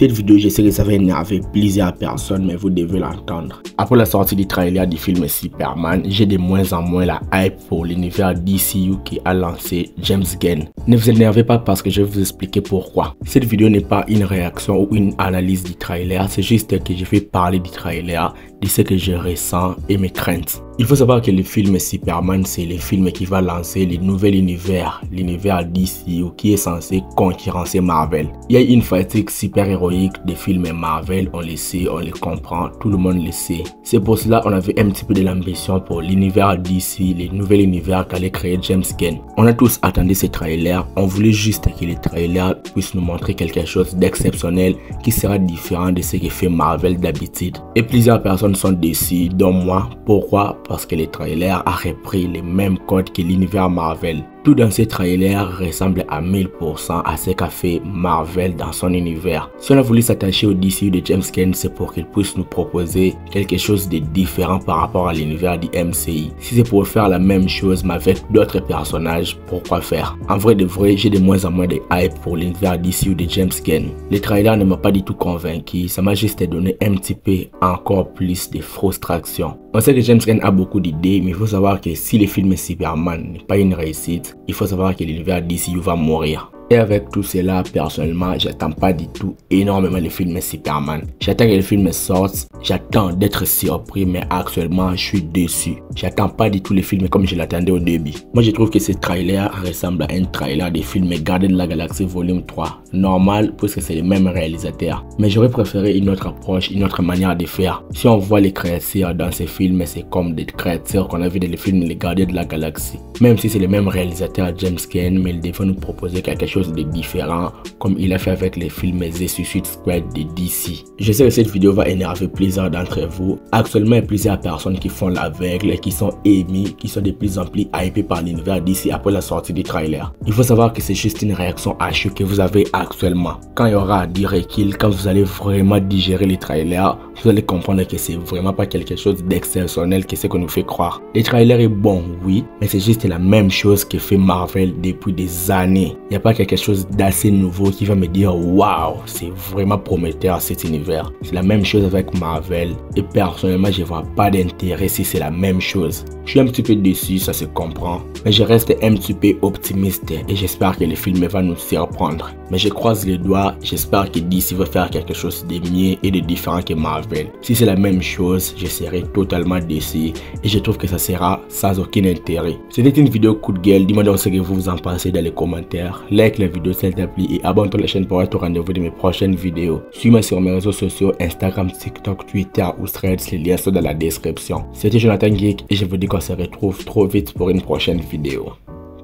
Cette vidéo, je sais que ça va énerver plusieurs personnes, mais vous devez l'entendre. Après la sortie du trailer du film Superman, j'ai de moins en moins la hype pour l'univers DCU qui a lancé James Gunn. Ne vous énervez pas parce que je vais vous expliquer pourquoi. Cette vidéo n'est pas une réaction ou une analyse du trailer, c'est juste que je vais parler du trailer, de ce que je ressens et mes craintes. Il faut savoir que le film Superman, c'est le film qui va lancer le nouvel univers, l'univers DCU qui est censé concurrencer Marvel. Il y a une fatigue super héroïque des films Marvel, on le sait, on le comprend, tout le monde le sait. C'est pour cela qu'on avait un petit peu de l'ambition pour l'univers DC, le nouvel univers qu'allait créer James Gunn. On a tous attendu ce trailer, on voulait juste que le trailer puisse nous montrer quelque chose d'exceptionnel qui sera différent de ce que fait Marvel d'habitude. Et plusieurs personnes sont déçues, dont moi. Pourquoi? Parce que le trailer a repris les mêmes codes que l'univers Marvel. Tout dans ces trailers ressemble à 1000% à ce qu'a fait Marvel dans son univers. Si on a voulu s'attacher au DCU de James Gunn, c'est pour qu'il puisse nous proposer quelque chose de différent par rapport à l'univers du MCU. Si c'est pour faire la même chose mais avec d'autres personnages, pourquoi faire? En vrai de vrai, j'ai de moins en moins de hype pour l'univers DCU de James Gunn. Le trailer ne m'a pas du tout convaincu, ça m'a juste donné un petit peu encore plus de frustration. On sait que James Gunn a beaucoup d'idées, mais il faut savoir que si le film Superman n'est pas une réussite, il faut savoir que l'univers DCU va mourir. Et avec tout cela, personnellement, j'attends pas du tout énormément le film Superman. J'attends que le film sorte, j'attends d'être surpris, mais actuellement, je suis déçu. J'attends pas du tout le film comme je l'attendais au début. Moi, je trouve que ce trailer ressemble à un trailer des films Gardiens de la Galaxie Volume 3. Normal, puisque c'est le même réalisateur. Mais j'aurais préféré une autre approche, une autre manière de faire. Si on voit les créatures dans ces films, c'est comme des créatures qu'on a vu dans les films Les Gardiens de la Galaxie. Même si c'est le même réalisateur James Gunn, mais il devait nous proposer quelque chose de différent comme il a fait avec les films The Suicide Squad de DC. Je sais que cette vidéo va énerver plusieurs d'entre vous. Actuellement, il y a plusieurs personnes qui font l'aveugle, qui sont émis, qui sont de plus en plus hypées par l'univers DC après la sortie du trailer. Il faut savoir que c'est juste une réaction à chaud que vous avez actuellement. Quand il y aura du recul, quand vous allez vraiment digérer les trailers, vous allez comprendre que c'est vraiment pas quelque chose d'exceptionnel que ce qu'on nous fait croire. Le trailer est bon, oui, mais c'est juste la même chose que fait Marvel depuis des années. Il n'y a pas quelque chose d'assez nouveau qui va me dire waouh, c'est vraiment prometteur cet univers. C'est la même chose avec Marvel et personnellement je vois pas d'intérêt si c'est la même chose. Je suis un petit peu déçu, ça se comprend, mais je reste un petit peu optimiste et j'espère que le film va nous surprendre. Mais je croise les doigts, j'espère que DC va faire quelque chose de mieux et de différent que Marvel. Si c'est la même chose, je serai totalement déçu et je trouve que ça sera sans aucun intérêt. C'était une vidéo coup de gueule, dis-moi donc ce que vous en pensez dans les commentaires. Like la vidéo s'il te plaît et abonne-toi à la chaîne pour être au rendez-vous de mes prochaines vidéos. Suis-moi sur mes réseaux sociaux, Instagram, TikTok, Twitter ou Threads, les liens sont dans la description. C'était Jonathan Geek et je vous dis qu'on se retrouve trop vite pour une prochaine vidéo.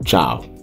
Ciao!